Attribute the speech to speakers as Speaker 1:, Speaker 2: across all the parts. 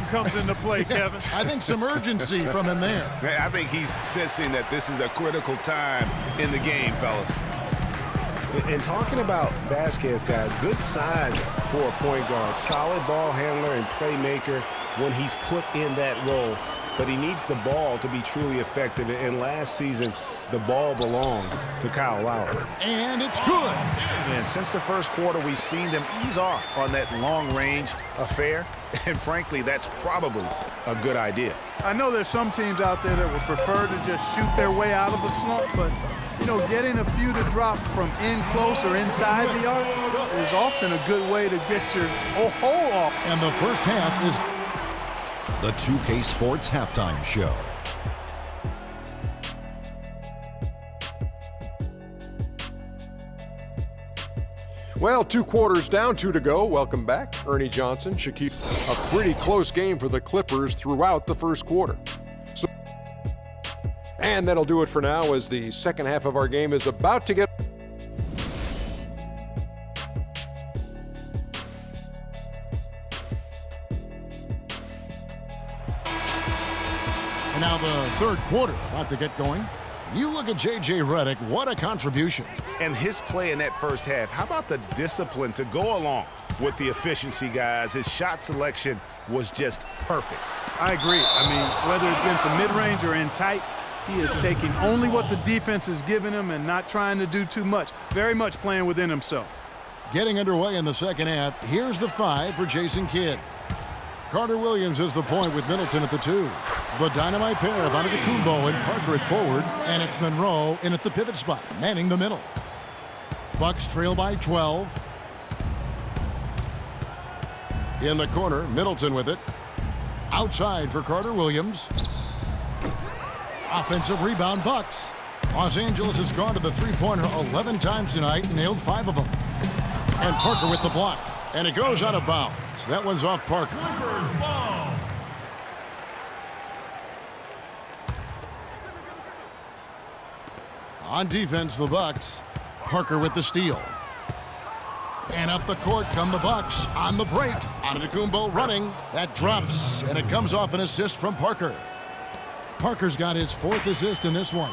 Speaker 1: comes into play, Kevin.
Speaker 2: I think some urgency from him there.
Speaker 3: I think he's sensing that this is a critical time in the game, fellas.
Speaker 4: And talking about Vasquez, guys, good size for a point guard. Solid ball handler and playmaker when he's put in that role. But he needs the ball to be truly effective. And last season, the ball belonged to Kyle Lowry.
Speaker 2: And it's good.
Speaker 3: And since the first quarter, we've seen them ease off on that long-range affair. And frankly, that's probably a good idea.
Speaker 1: I know there's some teams out there that would prefer to just shoot their way out of a slump, but, you know, getting a few to drop from in close or inside the arc is often a good way to get your hole off.
Speaker 2: And the first half is
Speaker 5: the 2K Sports Halftime Show.
Speaker 6: Well, 2 quarters down, 2 to go. Welcome back, Ernie Johnson, Shaquille. A pretty close game for the Clippers throughout the first quarter. And that'll do it for now as the second half of our game is about to get...
Speaker 2: And now the third quarter about to get going. You look at J.J. Redick, what a contribution.
Speaker 3: And his play in that first half, how about the discipline to go along with the efficiency, guys? His shot selection was just perfect.
Speaker 1: I agree. I mean, whether it's been from mid-range or in tight, he is taking only what the defense is giving him and not trying to do too much. Very much playing within himself.
Speaker 2: Getting underway in the second half, here's the 5 for Jason Kidd. Carter Williams is the point with Middleton at the 2. The dynamite pair of Antetokounmpo and Parker at forward, and it's Monroe in at the pivot spot, manning the middle. Bucks trail by 12. In the corner, Middleton with it. Outside for Carter Williams. Offensive rebound, Bucks. Los Angeles has gone to the three-pointer 11 times tonight and nailed 5 of them. And Parker with the block. And it goes out of bounds. That one's off Parker. On defense, the Bucks. Parker with the steal. And up the court come the Bucks on the break. Antetokounmpo running. That drops, and it comes off an assist from Parker. Parker's got his 4th assist in this one.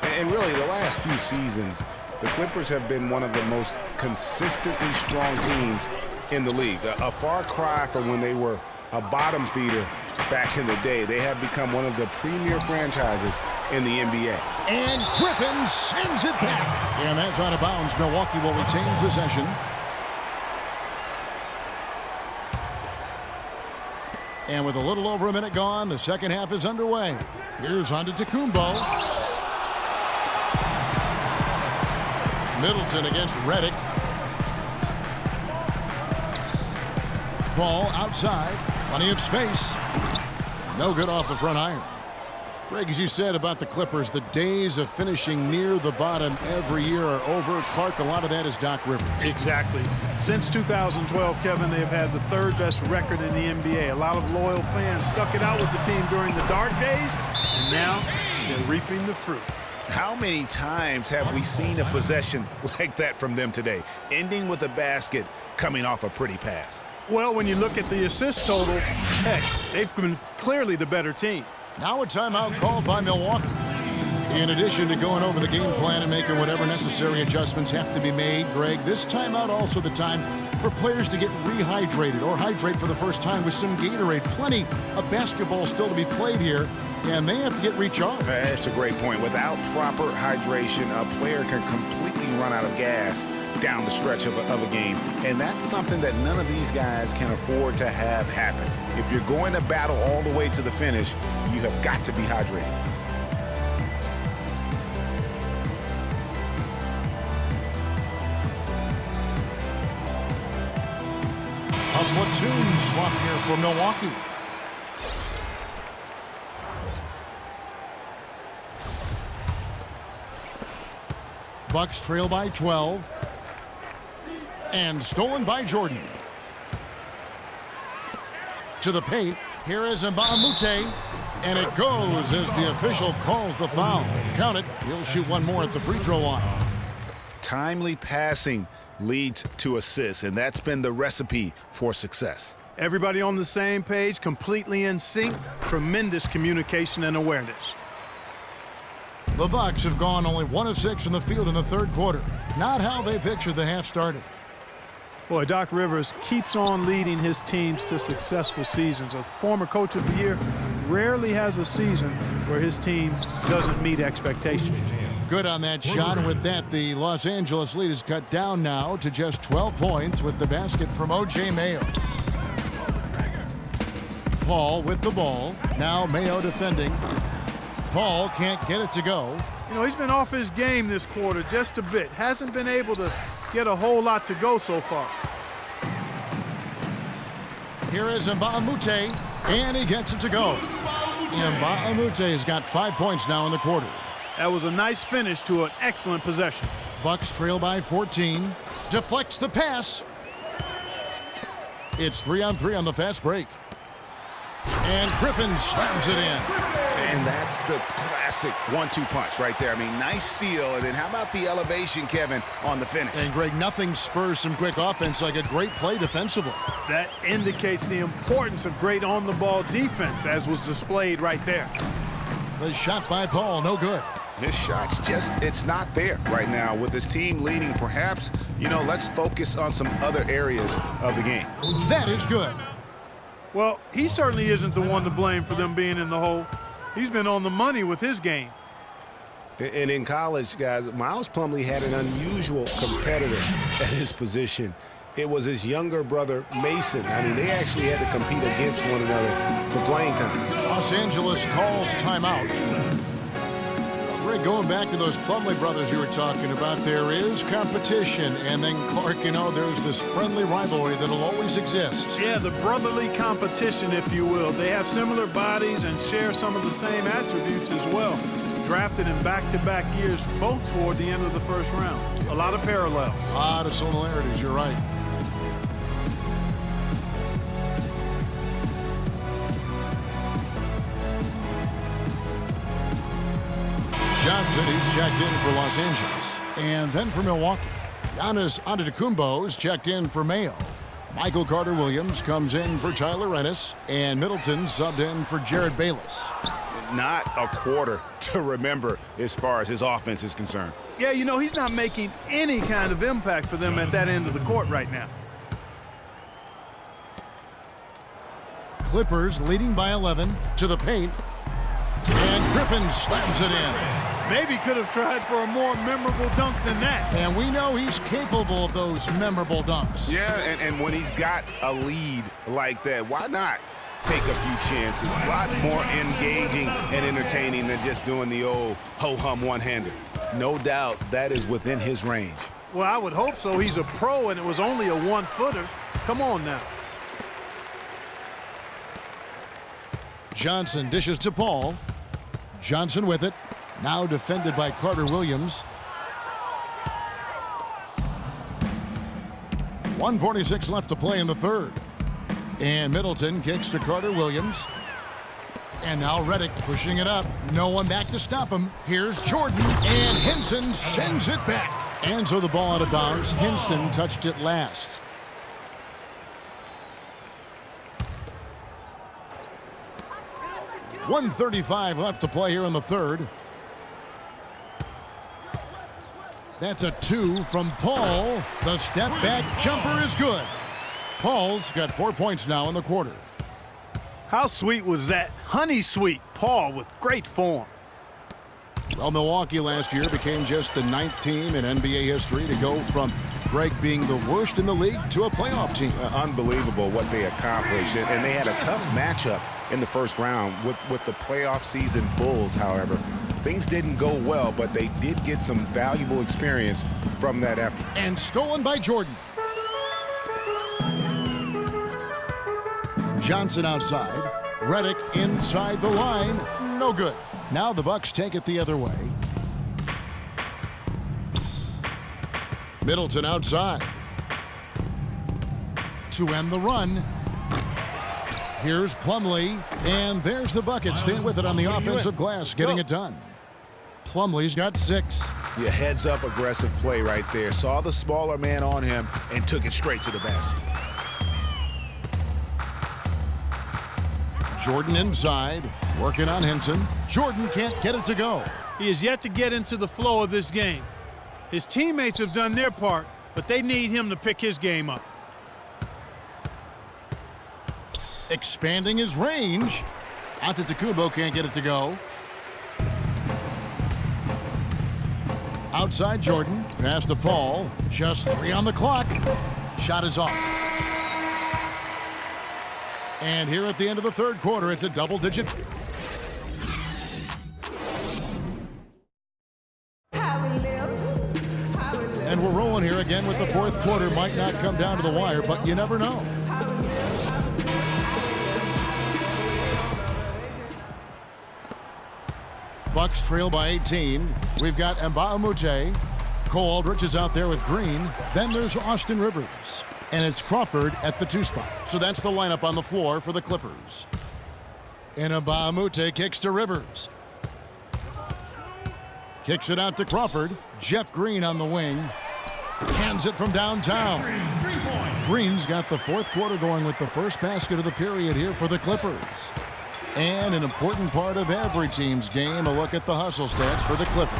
Speaker 3: And really, the last few seasons, the Clippers have been one of the most consistently strong teams in the league. A far cry from when they were a bottom feeder back in the day. They have become one of the premier franchises in the NBA.
Speaker 2: And Griffin sends it back. And that's out of bounds. Milwaukee will retain possession. And with a little over a minute gone, the second half is underway. Here's Antetokounmpo. Middleton against Redick. Ball outside. Plenty of space. No good off the front iron. Greg, as you said about the Clippers, the days of finishing near the bottom every year are over. Clark, a lot of that is Doc Rivers.
Speaker 1: Exactly. Since 2012, Kevin, they've had the 3rd best record in the NBA. A lot of loyal fans stuck it out with the team during the dark days, and now they're reaping the fruit.
Speaker 3: How many times have we seen a possession like that from them today, ending with a basket coming off a pretty pass?
Speaker 1: Well, when you look at the assist total, heck, they've been clearly the better team.
Speaker 2: Now a timeout called by Milwaukee. In addition to going over the game plan and making whatever necessary adjustments have to be made, Greg, this timeout also the time for players to get rehydrated or hydrate for the first time with some Gatorade. Plenty of basketball still to be played here, and they have to get recharged.
Speaker 3: That's a great point. Without proper hydration, a player can completely run out of gas down the stretch of a game. And that's something that none of these guys can afford to have happen. If you're going to battle all the way to the finish, you have got to be hydrated.
Speaker 2: A platoon swap here for Milwaukee. Bucks trail by 12. And stolen by Jordan. To the paint. Here is Mbah a Moute. And it goes as the official calls the foul. Count it. He'll shoot one more at the free throw line.
Speaker 3: Timely passing leads to assists, and that's been the recipe for success.
Speaker 1: Everybody on the same page, completely in sync, tremendous communication and awareness.
Speaker 2: The Bucks have gone only 1 of 6 from the field in the third quarter. Not how they pictured the half started.
Speaker 1: Boy, Doc Rivers keeps on leading his teams to successful seasons. A former coach of the year rarely has a season where his team doesn't meet expectations.
Speaker 2: Good on that shot, and with that, the Los Angeles lead is cut down now to just 12 points with the basket from O.J. Mayo. Paul with the ball. Now Mayo defending. Paul can't get it to go.
Speaker 1: You know, he's been off his game this quarter just a bit. Hasn't been able to get a whole lot to go so far.
Speaker 2: Here is Mbamute, and he gets it to go. Mbamute has got 5 points now in the quarter.
Speaker 1: That was a nice finish to an excellent possession.
Speaker 2: Bucks trail by 14. Deflects the pass. It's 3-on-3 on the fast break. And Griffin slams it in.
Speaker 3: And that's the classic 1-2 punch right there. I mean, nice steal. And then how about the elevation, Kevin, on the finish?
Speaker 2: And Greg, nothing spurs some quick offense like a great play defensively.
Speaker 1: That indicates the importance of great on-the-ball defense, as was displayed right there.
Speaker 2: The shot by Paul, no good.
Speaker 3: His shot's it's not there right now. With his team leading, perhaps, let's focus on some other areas of the game.
Speaker 2: That is good.
Speaker 1: Well, he certainly isn't the one to blame for them being in the hole. He's been on the money with his game.
Speaker 4: And in college, guys, Miles Plumlee had an unusual competitor at his position. It was his younger brother, Mason. I mean, they actually had to compete against one another for playing time.
Speaker 2: Los Angeles calls timeout. Greg, going back to those Plumlee brothers you were talking about, there is competition. And then, Clark, there's this friendly rivalry that'll always exist.
Speaker 1: Yeah, the brotherly competition, if you will. They have similar bodies and share some of the same attributes as well. Drafted in back-to-back years, both toward the end of the first round. A lot of parallels.
Speaker 2: A lot of similarities, you're right. Johnson, he's checked in for Los Angeles. And then for Milwaukee, Giannis Antetokounmpo's checked in for Mayo. Michael Carter-Williams comes in for Tyler Ennis. And Middleton subbed in for Jared Bayless.
Speaker 3: Not a quarter to remember as far as his offense is concerned.
Speaker 1: Yeah, he's not making any kind of impact for them at that end of the court right now.
Speaker 2: Clippers leading by 11 to the paint. And Griffin slams it in.
Speaker 1: Maybe could have tried for a more memorable dunk than that.
Speaker 2: And we know he's capable of those memorable dunks.
Speaker 3: Yeah, and when he's got a lead like that, why not take a few chances? A lot more engaging and entertaining than just doing the old ho-hum one-hander.
Speaker 4: No doubt that is within his range.
Speaker 1: Well, I would hope so. He's a pro, and it was only a one-footer. Come on now.
Speaker 2: Johnson dishes to Paul. Johnson with it. Now defended by Carter-Williams. 1:46 left to play in the third. And Middleton kicks to Carter-Williams. And now Redick pushing it up. No one back to stop him. Here's Jordan. And Henson sends it back. And so the ball out of bounds. Henson touched it last. .135 left to play here in the third. That's a 2 from Paul. The step back jumper is good. Paul's got 4 points now in the quarter.
Speaker 1: How sweet was that? Honey sweet. Paul with great form.
Speaker 2: Well, Milwaukee last year became just the 9th team in NBA history to go from Greg being the worst in the league to a playoff team.
Speaker 3: Unbelievable what they accomplished. And they had a tough matchup in the first round with the playoff season Bulls, however. Things didn't go well, but they did get some valuable experience from that effort.
Speaker 2: And stolen by Jordan. Johnson outside. Redick inside the line. No good. Now the Bucks take it the other way. Middleton outside. To end the run. Here's Plumlee. And there's the bucket. Staying with it on the offensive glass. Getting it done. Plumlee's got 6.
Speaker 3: Yeah, heads-up aggressive play right there. Saw the smaller man on him and took it straight to the basket.
Speaker 2: Jordan inside, working on Henson. Jordan can't get it to go.
Speaker 1: He is yet to get into the flow of this game. His teammates have done their part, but they need him to pick his game up.
Speaker 2: Expanding his range. Antetokounmpo can't get it to go. Outside Jordan, pass to Paul. Just 3 on the clock. Shot is off. And here at the end of the third quarter, it's a double-digit. And we're rolling here again with the fourth quarter. Might not come down to the wire, but you never know. Bucks trail by 18. We've got Mbah a Moute. Cole Aldrich is out there with Green. Then there's Austin Rivers. And it's Crawford at the 2 spot. So that's the lineup on the floor for the Clippers. And Mbah a Moute kicks to Rivers. Kicks it out to Crawford. Jeff Green on the wing. Hands it from downtown. Green's got the fourth quarter going with the first basket of the period here for the Clippers. And an important part of every team's game, a look at the hustle stats for the Clippers.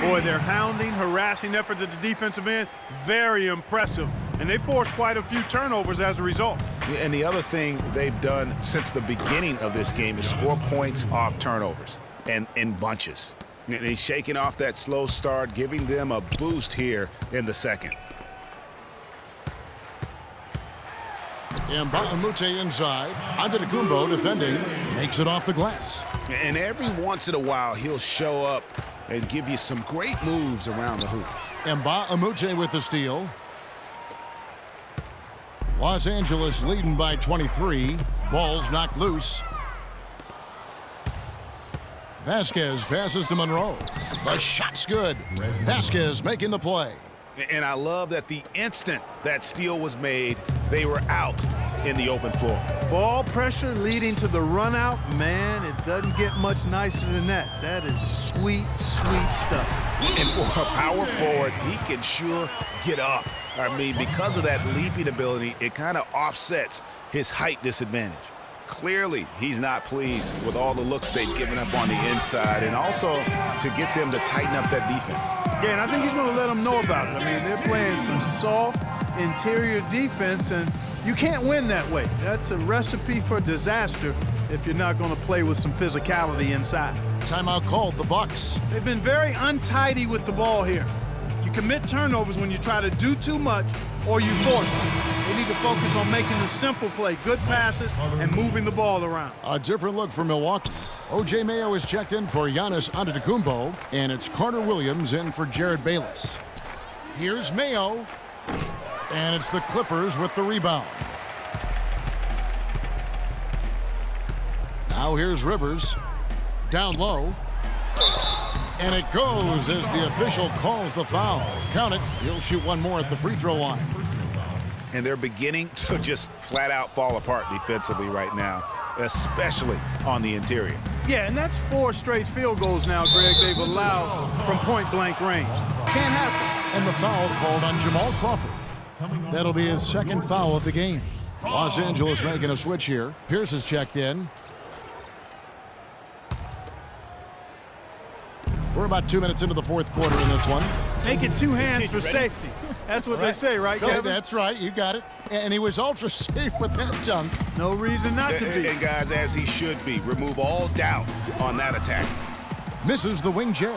Speaker 1: Boy, their hounding, harassing effort at the defensive end, very impressive. And they forced quite a few turnovers as a result.
Speaker 3: And the other thing they've done since the beginning of this game is score points off turnovers and in bunches. And he's shaking off that slow start, giving them a boost here in the second.
Speaker 2: Mbah a Moute inside. Antetokounmpo defending. Makes it off the glass.
Speaker 3: And every once in a while, he'll show up and give you some great moves around the hoop.
Speaker 2: Mbah a Moute with the steal. Los Angeles leading by 23. Ball's knocked loose. Vasquez passes to Monroe. The shot's good. Vasquez making the play.
Speaker 3: And I love that the instant that steal was made, they were out in the open floor.
Speaker 1: Ball pressure leading to the run out. Man, it doesn't get much nicer than that. That is sweet, sweet stuff.
Speaker 3: And for a power forward, he can sure get up. I mean, because of that leaping ability, it kind of offsets his height disadvantage. Clearly, he's not pleased with all the looks they've given up on the inside, and also to get them to tighten up that defense.
Speaker 1: Yeah, and I think he's going to let them know about it. I mean, they're playing some soft interior defense, and you can't win that way. That's a recipe for disaster if you're not going to play with some physicality inside.
Speaker 2: Timeout called, the Bucks.
Speaker 1: They've been very untidy with the ball here. You commit turnovers when you try to do too much or you force it. They need to focus on making the simple play, good passes, and moving the ball around.
Speaker 2: A different look for Milwaukee. O.J. Mayo is checked in for Giannis Antetokounmpo, and it's Carter Williams in for Jared Bayless. Here's Mayo, and it's the Clippers with the rebound. Now here's Rivers, down low, and it goes as the official calls the foul. Count it, he'll shoot one more at the free throw line.
Speaker 3: And they're beginning to just flat out fall apart defensively right now, especially on the interior.
Speaker 1: Yeah, and that's 4 straight field goals now, Greg, they've allowed from point-blank range. Can't happen.
Speaker 2: And the foul called on Jamal Crawford. That'll be his second foul of the game. Los Angeles making a switch here. Pierce is checked in. We're about 2 minutes into the fourth quarter in this one.
Speaker 1: Take it 2 hands for safety. That's what they say, right, Kevin?
Speaker 2: That's right. You got it. And he was ultra safe with that dunk.
Speaker 1: No reason not to be.
Speaker 3: And guys, as he should be, remove all doubt on that attack.
Speaker 2: Misses the wing J.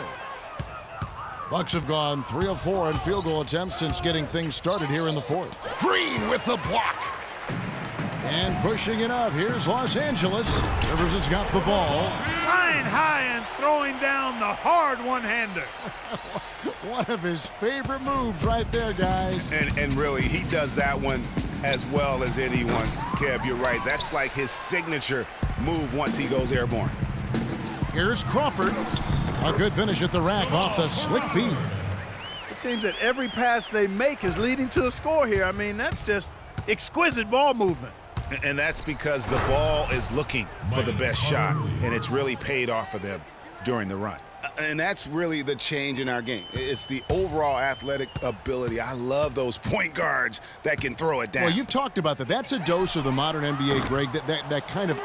Speaker 2: Bucks have gone 3 of 4 on field goal attempts since getting things started here in the fourth. Green with the block. And pushing it up. Here's Los Angeles. Rivers has got the ball.
Speaker 1: Flying high and throwing down the hard one-hander.
Speaker 2: One of his favorite moves right there, guys.
Speaker 3: And really, he does that one as well as anyone. Kev, you're right. That's like his signature move once he goes airborne.
Speaker 2: Here's Crawford. A good finish at the rack off the slick feed.
Speaker 1: It seems that every pass they make is leading to a score here. I mean, that's just exquisite ball movement.
Speaker 3: And that's because the ball is looking for the best shot, and it's really paid off for them during the run. And that's really the change in our game. It's the overall athletic ability. I love those point guards that can throw it down.
Speaker 2: Well, you've talked about that. That's a dose of the modern NBA, Greg, that kind of